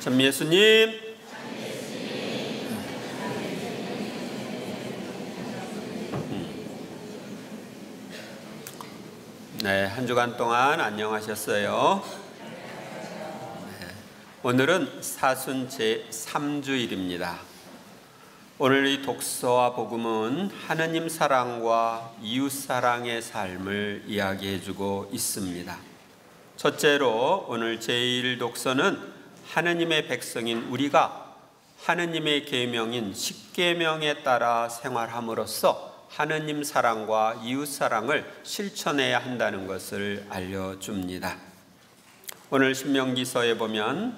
전 예수님. 네, 한 주간 동안 안녕하셨어요. 네, 오늘은 사순 제3주일입니다. 오늘 이 독서와 복음은 하느님 사랑과 이웃 사랑의 삶을 이야기해주고 있습니다. 첫째로 오늘 제1 독서는 하느님의 백성인 우리가 하느님의 계명인 십계명에 따라 생활함으로써 하느님 사랑과 이웃 사랑을 실천해야 한다는 것을 알려줍니다. 오늘 신명기서에 보면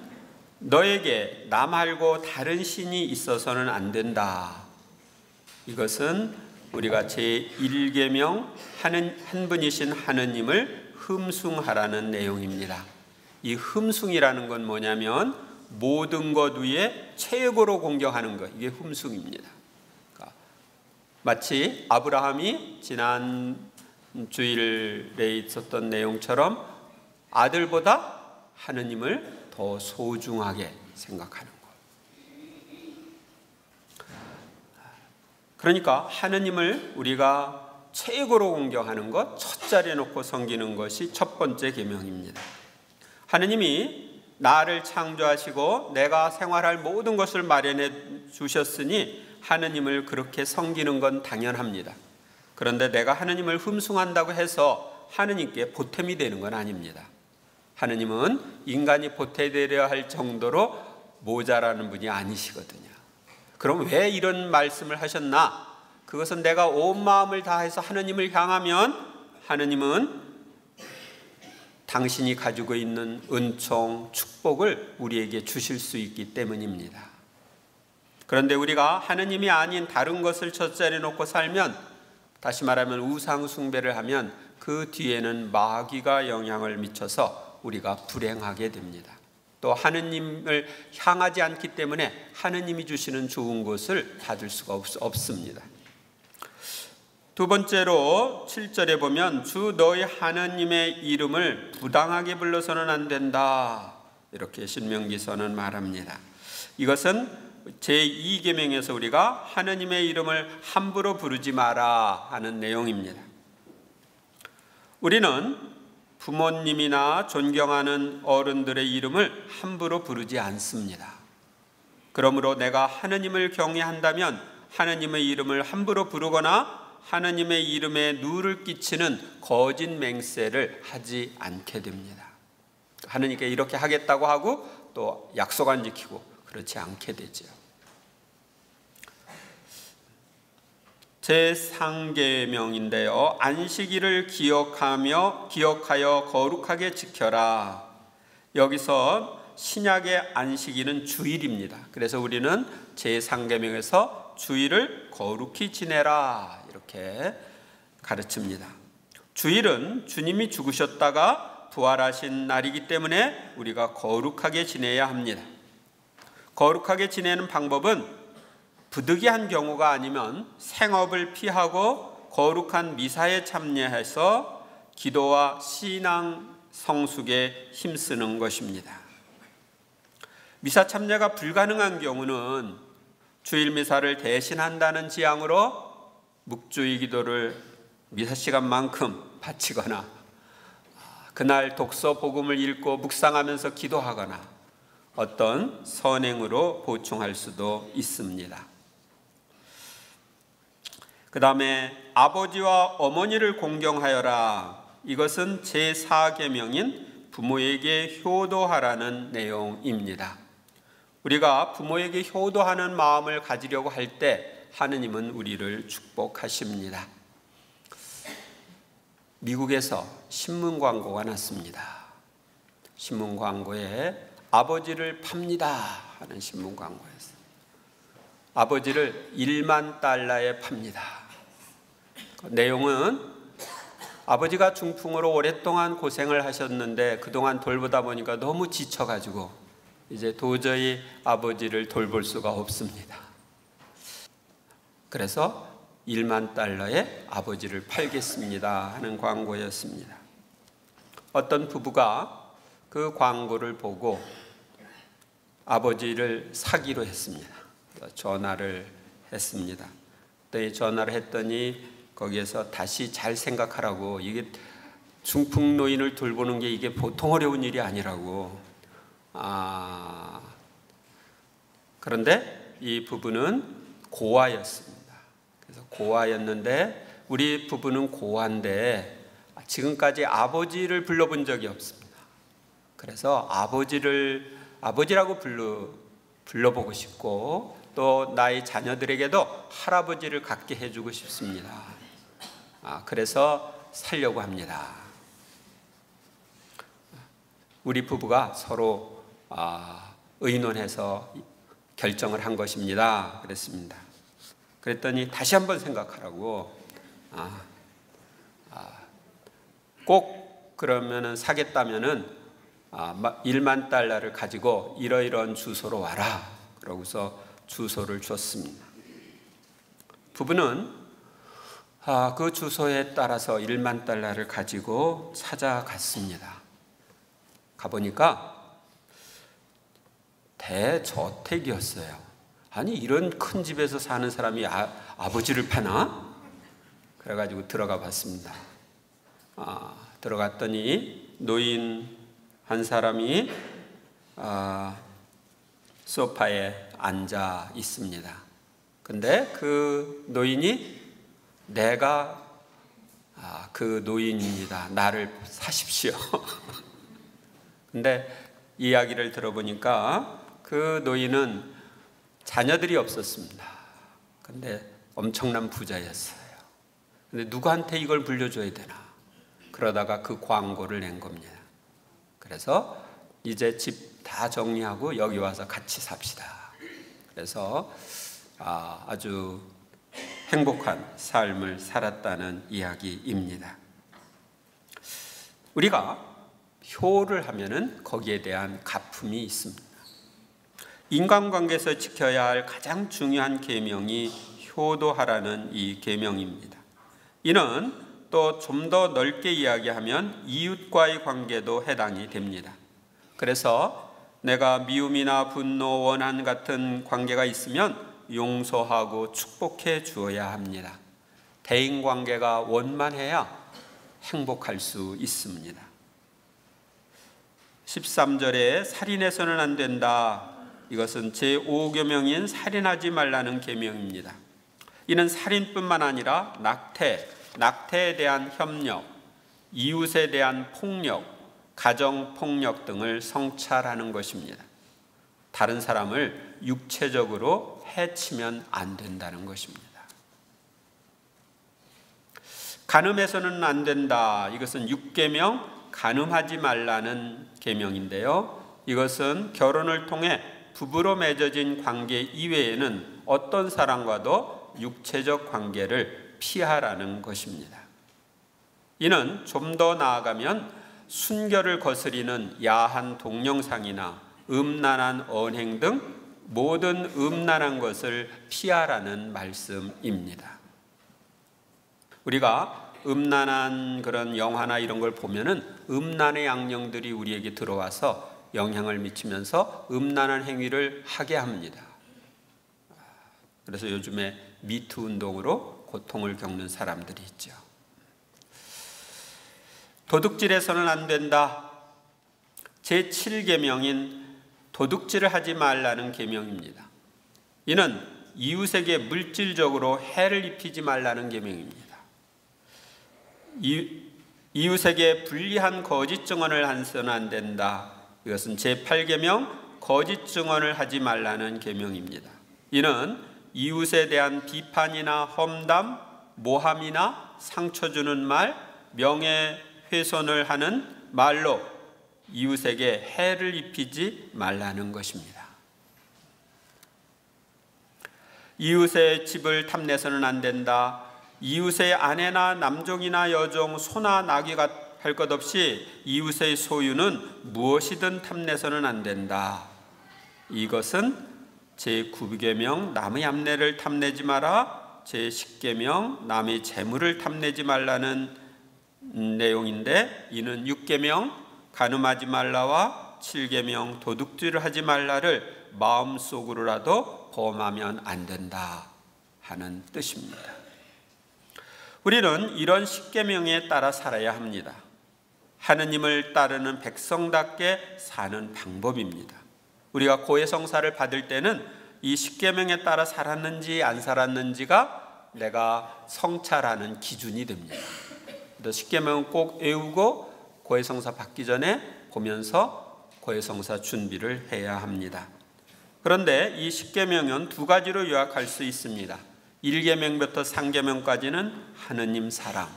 너에게 나 말고 다른 신이 있어서는 안 된다. 이것은 우리가 제1계명 한 분이신 하느님을 흠숭하라는 내용입니다. 이 흠숭이라는 건 뭐냐면 모든 것 위에 최고로 공경하는 것, 이게 흠숭입니다. 마치 아브라함이 지난 주일에 있었던 내용처럼 아들보다 하느님을 더 소중하게 생각하는 것. 그러니까 하느님을 우리가 최고로 공경하는 것, 첫 자리에 놓고 섬기는 것이 첫 번째 계명입니다. 하느님이 나를 창조하시고 내가 생활할 모든 것을 마련해 주셨으니 하느님을 그렇게 섬기는 건 당연합니다. 그런데 내가 하느님을 흠숭한다고 해서 하느님께 보탬이 되는 건 아닙니다. 하느님은 인간이 보태되려 할 정도로 모자라는 분이 아니시거든요. 그럼 왜 이런 말씀을 하셨나? 그것은 내가 온 마음을 다해서 하느님을 향하면 하느님은 당신이 가지고 있는 은총, 축복을 우리에게 주실 수 있기 때문입니다. 그런데 우리가 하느님이 아닌 다른 것을 첫자리에 놓고 살면, 다시 말하면 우상 숭배를 하면 그 뒤에는 마귀가 영향을 미쳐서 우리가 불행하게 됩니다. 또 하느님을 향하지 않기 때문에 하느님이 주시는 좋은 것을 받을 수가 없습니다. 두 번째로 7절에 보면 주 너희 하느님의 이름을 부당하게 불러서는 안 된다. 이렇게 신명기서는 말합니다. 이것은 제2계명에서 우리가 하느님의 이름을 함부로 부르지 마라 하는 내용입니다. 우리는 부모님이나 존경하는 어른들의 이름을 함부로 부르지 않습니다. 그러므로 내가 하느님을 경외한다면 하느님의 이름을 함부로 부르거나 하느님의 이름에 누를 끼치는 거짓 맹세를 하지 않게 됩니다. 하느님께 이렇게 하겠다고 하고 또 약속 안 지키고 그렇지 않게 되죠. 제3계명인데요. 안식일을 기억하여 거룩하게 지켜라. 여기서 신약의 안식일은 주일입니다. 그래서 우리는 제3계명에서 주일을 거룩히 지내라 이렇게 가르칩니다. 주일은 주님이 죽으셨다가 부활하신 날이기 때문에 우리가 거룩하게 지내야 합니다. 거룩하게 지내는 방법은 부득이한 경우가 아니면 생업을 피하고 거룩한 미사에 참여해서 기도와 신앙 성숙에 힘쓰는 것입니다. 미사 참여가 불가능한 경우는 주일 미사를 대신한다는 지향으로 묵주의 기도를 미사 시간만큼 바치거나 그날 독서 복음을 읽고 묵상하면서 기도하거나 어떤 선행으로 보충할 수도 있습니다. 그 다음에 아버지와 어머니를 공경하여라. 이것은 제4계명인 부모에게 효도하라는 내용입니다. 우리가 부모에게 효도하는 마음을 가지려고 할 때 하느님은 우리를 축복하십니다. 미국에서 신문 광고가 났습니다. 신문 광고에 아버지를 팝니다 하는 신문 광고였어요. 아버지를 1만 달러에 팝니다. 내용은 아버지가 중풍으로 오랫동안 고생을 하셨는데 그동안 돌보다 보니까 너무 지쳐가지고 이제 도저히 아버지를 돌볼 수가 없습니다. 그래서 1만 달러에 아버지를 팔겠습니다 하는 광고였습니다. 어떤 부부가 그 광고를 보고 아버지를 사기로 했습니다. 전화를 했습니다. 전화를 했더니 거기에서 다시 잘 생각하라고, 이게 중풍노인을 돌보는 게 이게 보통 어려운 일이 아니라고. 그런데 이 부부는 고아였습니다. 그래서 고아였는데, 우리 부부는 고아인데 지금까지 아버지를 불러본 적이 없습니다. 그래서 아버지라고 불러보고 싶고, 또 나의 자녀들에게도 할아버지를 갖게 해주고 싶습니다. 그래서 살려고 합니다. 우리 부부가 서로 의논해서 결정을 한 것입니다. 그랬습니다. 그랬더니 다시 한번 생각하라고. 꼭 그러면은 사겠다면은 1만 달러를 가지고 이러이러한 주소로 와라. 그러고서 주소를 줬습니다. 부부는 그 주소에 따라서 1만 달러를 가지고 찾아갔습니다. 가보니까 대저택이었어요. 아니, 이런 큰 집에서 사는 사람이 아버지를 파나? 그래가지고 들어가 봤습니다. 들어갔더니 노인 한 사람이 소파에 앉아 있습니다. 근데 그 노인이 내가 그 노인입니다. 나를 사십시오. 근데 이야기를 들어보니까 그 노인은 자녀들이 없었습니다. 근데 엄청난 부자였어요. 근데 누구한테 이걸 물려줘야 되나? 그러다가 그 광고를 낸 겁니다. 그래서 이제 집 다 정리하고 여기 와서 같이 삽시다. 그래서 아주 행복한 삶을 살았다는 이야기입니다. 우리가 효를 하면은 거기에 대한 가품이 있습니다. 인간관계에서 지켜야 할 가장 중요한 계명이 효도하라는 이 계명입니다. 이는 또 좀 더 넓게 이야기하면 이웃과의 관계도 해당이 됩니다. 그래서 내가 미움이나 분노, 원한 같은 관계가 있으면 용서하고 축복해 주어야 합니다. 대인관계가 원만해야 행복할 수 있습니다. 13절에 살인해서는 안 된다. 이것은 제5계명인 살인하지 말라는 계명입니다. 이는 살인뿐만 아니라 낙태에 대한 협력, 이웃에 대한 폭력, 가정폭력 등을 성찰하는 것입니다. 다른 사람을 육체적으로 해치면 안 된다는 것입니다. 간음해서는 안 된다. 이것은 6계명 간음하지 말라는 계명인데요. 이것은 결혼을 통해 부부로 맺어진 관계 이외에는 어떤 사람과도 육체적 관계를 피하라는 것입니다. 이는 좀 더 나아가면 순결을 거스리는 야한 동영상이나 음란한 언행 등 모든 음란한 것을 피하라는 말씀입니다. 우리가 음란한 그런 영화나 이런 걸 보면은 음란의 양령들이 우리에게 들어와서 영향을 미치면서 음란한 행위를 하게 합니다. 그래서 요즘에 미투 운동으로 고통을 겪는 사람들이 있죠. 도둑질해서는 안 된다. 제7계명인 도둑질을 하지 말라는 계명입니다. 이는 이웃에게 물질적으로 해를 입히지 말라는 계명입니다. 이웃에게 불리한 거짓 증언을 해서는 안 된다. 이것은 제8계명 거짓 증언을 하지 말라는 계명입니다. 이는 이웃에 대한 비판이나 험담, 모함이나 상처 주는 말, 명예훼손을 하는 말로 이웃에게 해를 입히지 말라는 것입니다. 이웃의 집을 탐내서는 안 된다. 이웃의 아내나 남종이나 여종, 소나 나귀가 할 것 없이 이웃의 소유는 무엇이든 탐내서는 안 된다. 이것은 제9계명 남의 암내를 탐내지 마라, 제10계명 남의 재물을 탐내지 말라는 내용인데, 이는 6계명 간음하지 말라와 7계명 도둑질을 하지 말라를 마음속으로라도 범하면 안 된다 하는 뜻입니다. 우리는 이런 십계명에 따라 살아야 합니다. 하느님을 따르는 백성답게 사는 방법입니다. 우리가 고해성사를 받을 때는 이 십계명에 따라 살았는지 안 살았는지가 내가 성찰하는 기준이 됩니다. 십계명은 꼭 외우고 고해성사 받기 전에 보면서 고해성사 준비를 해야 합니다. 그런데 이 십계명은 두 가지로 요약할 수 있습니다. 1계명부터 3계명까지는 하느님 사랑,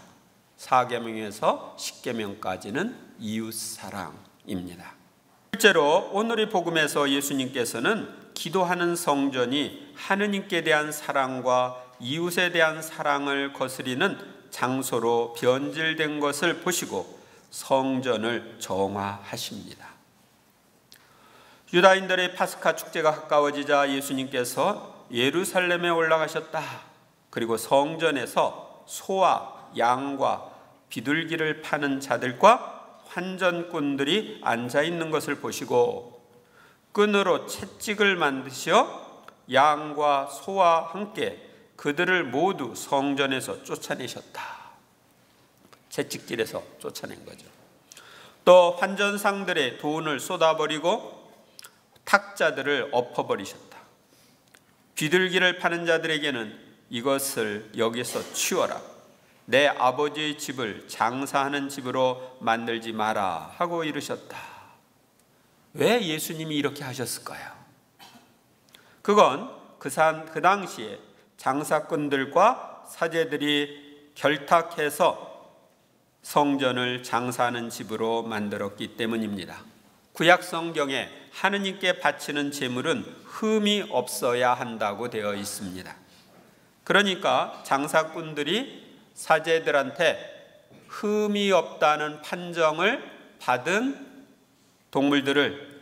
4계명에서 10계명까지는 이웃 사랑입니다. 실제로 오늘의 복음에서 예수님께서는 기도하는 성전이 하느님께 대한 사랑과 이웃에 대한 사랑을 거스리는 장소로 변질된 것을 보시고 성전을 정화하십니다. 유다인들의 파스카 축제가 가까워지자 예수님께서 예루살렘에 올라가셨다. 그리고 성전에서 소와 양과 비둘기를 파는 자들과 환전꾼들이 앉아 있는 것을 보시고 끈으로 채찍을 만드시어 양과 소와 함께 그들을 모두 성전에서 쫓아내셨다. 채찍질에서 쫓아낸 거죠. 또 환전상들의 돈을 쏟아버리고 탁자들을 엎어버리셨다. 비둘기를 파는 자들에게는 이것을 여기서 치워라. 내 아버지의 집을 장사하는 집으로 만들지 마라 하고 이르셨다. 왜 예수님이 이렇게 하셨을까요? 그건 그 당시에 장사꾼들과 사제들이 결탁해서 성전을 장사하는 집으로 만들었기 때문입니다. 구약 성경에 하느님께 바치는 제물은 흠이 없어야 한다고 되어 있습니다. 그러니까 장사꾼들이 사제들한테 흠이 없다는 판정을 받은 동물들을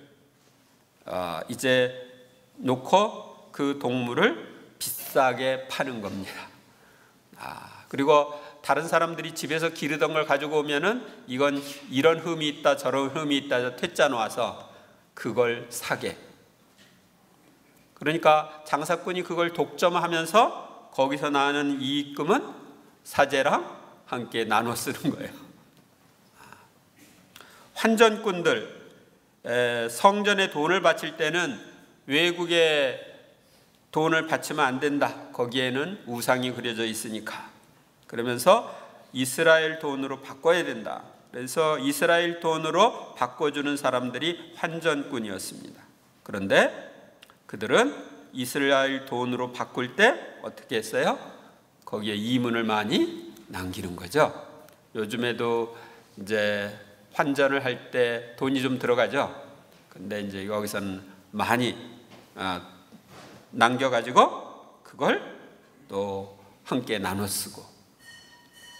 이제 놓고 그 동물을 비싸게 파는 겁니다. 그리고 다른 사람들이 집에서 기르던 걸 가지고 오면은 이건 이런 흠이 있다 저런 흠이 있다 퇴짜 놓아서 그걸 사게. 그러니까 장사꾼이 그걸 독점하면서 거기서 나는 이익금은 사제랑 함께 나눠 쓰는 거예요. 환전꾼들 성전에 돈을 바칠 때는 외국에 돈을 바치면 안 된다. 거기에는 우상이 그려져 있으니까. 그러면서 이스라엘 돈으로 바꿔야 된다. 그래서 이스라엘 돈으로 바꿔주는 사람들이 환전꾼이었습니다. 그런데 그들은 이스라엘 돈으로 바꿀 때 어떻게 했어요? 거기에 이문을 많이 남기는 거죠. 요즘에도 이제 환전을 할 때 돈이 좀 들어가죠. 근데 이제 여기서는 많이 남겨가지고 그걸 또 함께 나눠 쓰고.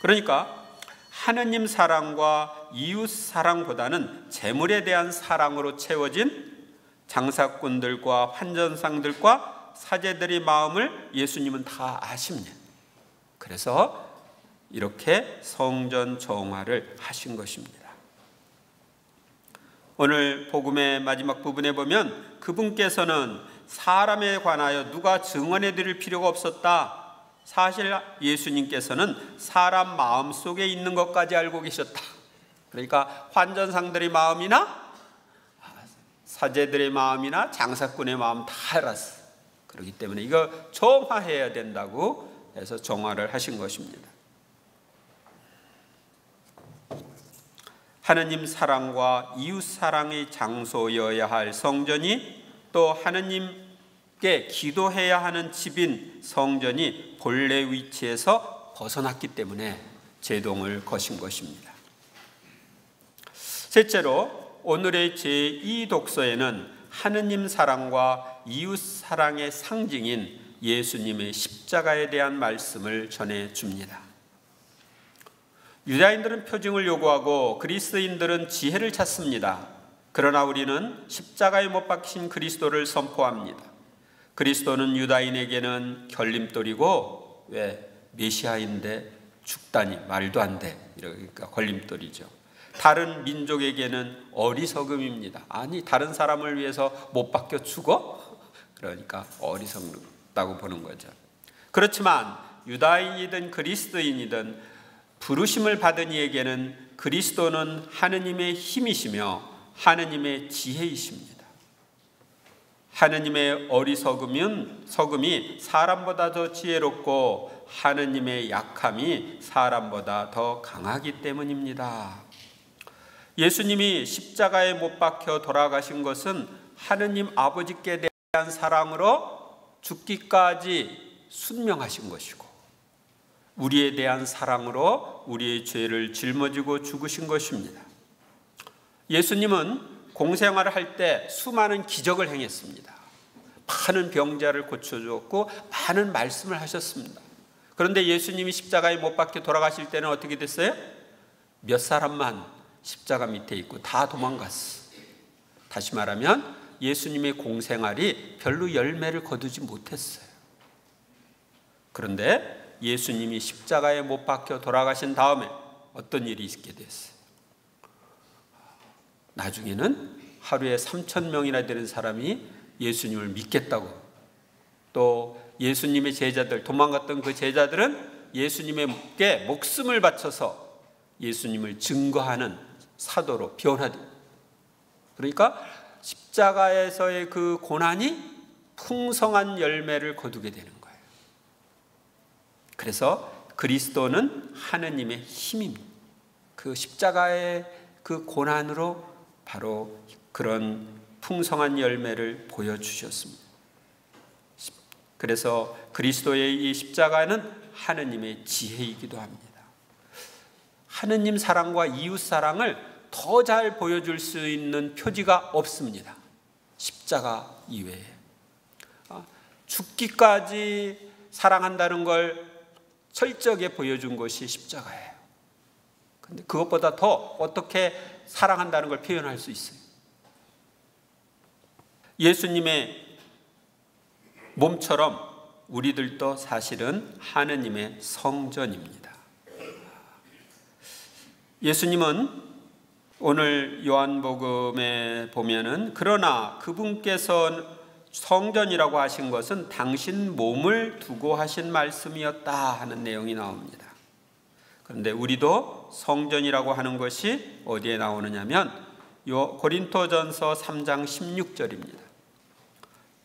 그러니까 하느님 사랑과 이웃 사랑보다는 재물에 대한 사랑으로 채워진 장사꾼들과 환전상들과 사제들의 마음을 예수님은 다 아십니다. 그래서 이렇게 성전 정화를 하신 것입니다. 오늘 복음의 마지막 부분에 보면 그분께서는 사람에 관하여 누가 증언해 드릴 필요가 없었다. 사실 예수님께서는 사람 마음속에 있는 것까지 알고 계셨다. 그러니까 환전상들의 마음이나 사제들의 마음이나 장사꾼의 마음 다 알았어요. 그렇기 때문에 이거 정화해야 된다고 해서 정화를 하신 것입니다. 하느님 사랑과 이웃 사랑의 장소여야 할 성전이 또 하느님께 기도해야 하는 집인 성전이 본래 위치에서 벗어났기 때문에 제동을 거신 것입니다. 셋째로 오늘의 제2독서에는 하느님 사랑과 이웃 사랑의 상징인 예수님의 십자가에 대한 말씀을 전해줍니다. 유다인들은 표징을 요구하고 그리스도인들은 지혜를 찾습니다. 그러나 우리는 십자가에 못 박힌 그리스도를 선포합니다. 그리스도는 유다인에게는 걸림돌이고 왜 메시아인데 죽다니 말도 안 돼. 이러니까 걸림돌이죠. 다른 민족에게는 어리석음입니다. 아니 다른 사람을 위해서 못 박혀 죽어? 그러니까 어리석다고 보는 거죠. 그렇지만 유다인이든 그리스도인이든 부르심을 받은 이에게는 그리스도는 하느님의 힘이시며 하느님의 지혜이십니다. 하느님의 어리석음이 사람보다 더 지혜롭고 하느님의 약함이 사람보다 더 강하기 때문입니다. 예수님이 십자가에 못 박혀 돌아가신 것은 하느님 아버지께 대한 사랑으로 죽기까지 순명하신 것이고, 우리에 대한 사랑으로 우리의 죄를 짊어지고 죽으신 것입니다. 예수님은 공생활을 할 때 수많은 기적을 행했습니다. 많은 병자를 고쳐주었고 많은 말씀을 하셨습니다. 그런데 예수님이 십자가에 못 박혀 돌아가실 때는 어떻게 됐어요? 몇 사람만 십자가 밑에 있고 다 도망갔어. 다시 말하면 예수님의 공생활이 별로 열매를 거두지 못했어요. 그런데 예수님이 십자가에 못 박혀 돌아가신 다음에 어떤 일이 있게 됐어요? 나중에는 하루에 3,000명이나 되는 사람이 예수님을 믿겠다고, 또 예수님의 제자들, 도망갔던 그 제자들은 예수님께 목숨을 바쳐서 예수님을 증거하는 사도로 변화됩니다. 그러니까 십자가에서의 그 고난이 풍성한 열매를 거두게 되는 거예요. 그래서 그리스도는 하느님의 힘입니다. 그 십자가의 그 고난으로 바로 그런 풍성한 열매를 보여주셨습니다. 그래서 그리스도의 이 십자가는 하느님의 지혜이기도 합니다. 하느님 사랑과 이웃 사랑을 더 잘 보여줄 수 있는 표지가 없습니다. 십자가 이외에. 죽기까지 사랑한다는 걸 철저하게 보여준 것이 십자가예요. 그런데 그것보다 더 어떻게 사랑한다는 걸 표현할 수 있어요? 예수님의 몸처럼 우리들도 사실은 하느님의 성전입니다. 예수님은 오늘 요한복음에 보면은 그러나 그분께서 성전이라고 하신 것은 당신 몸을 두고 하신 말씀이었다 하는 내용이 나옵니다. 그런데 우리도 성전이라고 하는 것이 어디에 나오느냐면 고린토전서 3장 16절입니다.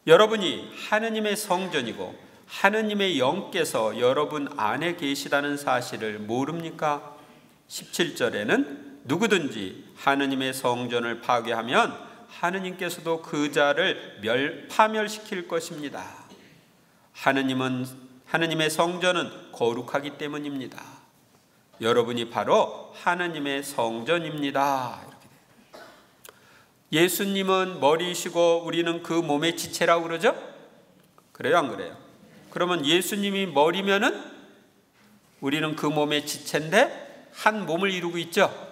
여러분이 하느님의 성전이고 하느님의 영께서 여러분 안에 계시다는 사실을 모릅니까? 17절에는 누구든지 하느님의 성전을 파괴하면 하느님께서도 그 자를 파멸시킬 것입니다. 하느님의 성전은 거룩하기 때문입니다. 여러분이 바로 하느님의 성전입니다. 이렇게 돼요. 예수님은 머리이시고 우리는 그 몸의 지체라고 그러죠? 그래요, 안 그래요? 그러면 예수님이 머리면은 우리는 그 몸의 지체인데 한 몸을 이루고 있죠?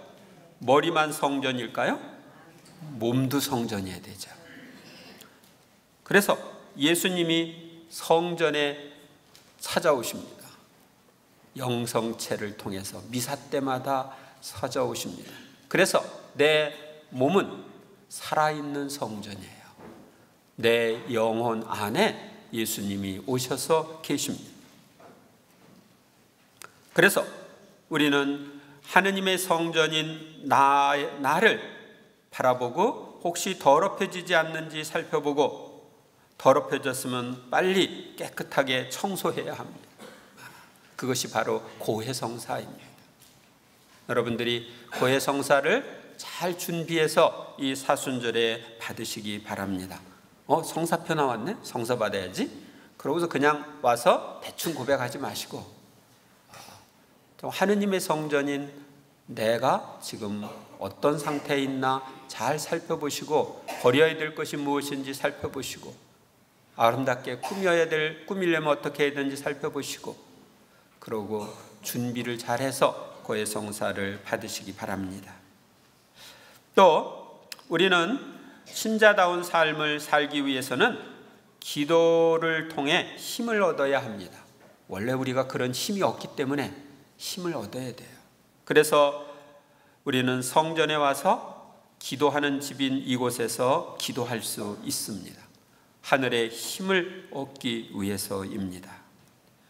머리만 성전일까요? 몸도 성전이어야 되죠. 그래서 예수님이 성전에 찾아오십니다. 영성체를 통해서 미사 때마다 찾아오십니다. 그래서 내 몸은 살아있는 성전이에요. 내 영혼 안에 예수님이 오셔서 계십니다. 그래서 우리는 하느님의 성전인 나를 바라보고 혹시 더럽혀지지 않는지 살펴보고 더럽혀졌으면 빨리 깨끗하게 청소해야 합니다. 그것이 바로 고해성사입니다. 여러분들이 고해성사를 잘 준비해서 이 사순절에 받으시기 바랍니다. 성사표 나왔네? 성사 받아야지. 그러고서 그냥 와서 대충 고백하지 마시고 하느님의 성전인 내가 지금 어떤 상태에 있나 잘 살펴보시고 버려야 될 것이 무엇인지 살펴보시고 아름답게 꾸미려면 어떻게 해야 되는지 살펴보시고 그러고 준비를 잘해서 고해성사를 받으시기 바랍니다. 또 우리는 신자다운 삶을 살기 위해서는 기도를 통해 힘을 얻어야 합니다. 원래 우리가 그런 힘이 없기 때문에 힘을 얻어야 돼요. 그래서 우리는 성전에 와서 기도하는 집인 이곳에서 기도할 수 있습니다. 하늘의 힘을 얻기 위해서입니다.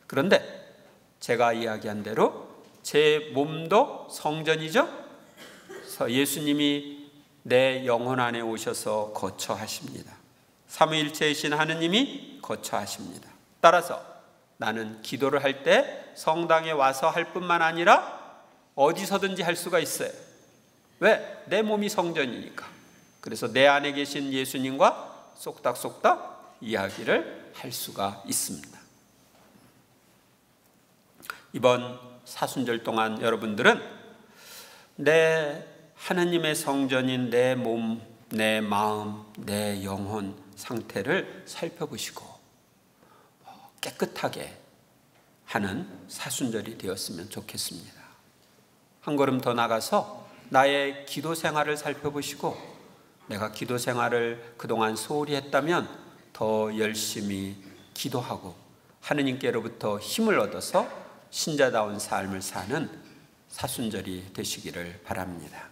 그런데 제가 이야기한 대로 제 몸도 성전이죠. 그래서 예수님이 내 영혼 안에 오셔서 거처하십니다. 삼위일체이신 하느님이 거처하십니다. 따라서 나는 기도를 할 때 성당에 와서 할 뿐만 아니라 어디서든지 할 수가 있어요. 왜? 내 몸이 성전이니까. 그래서 내 안에 계신 예수님과 쏙닥쏙닥 이야기를 할 수가 있습니다. 이번 사순절 동안 여러분들은 내 하느님의 성전인 내 몸, 내 마음, 내 영혼 상태를 살펴보시고 깨끗하게 하는 사순절이 되었으면 좋겠습니다. 한 걸음 더 나가서 나의 기도 생활을 살펴보시고 내가 기도 생활을 그동안 소홀히 했다면 더 열심히 기도하고 하느님께로부터 힘을 얻어서 신자다운 삶을 사는 사순절이 되시기를 바랍니다.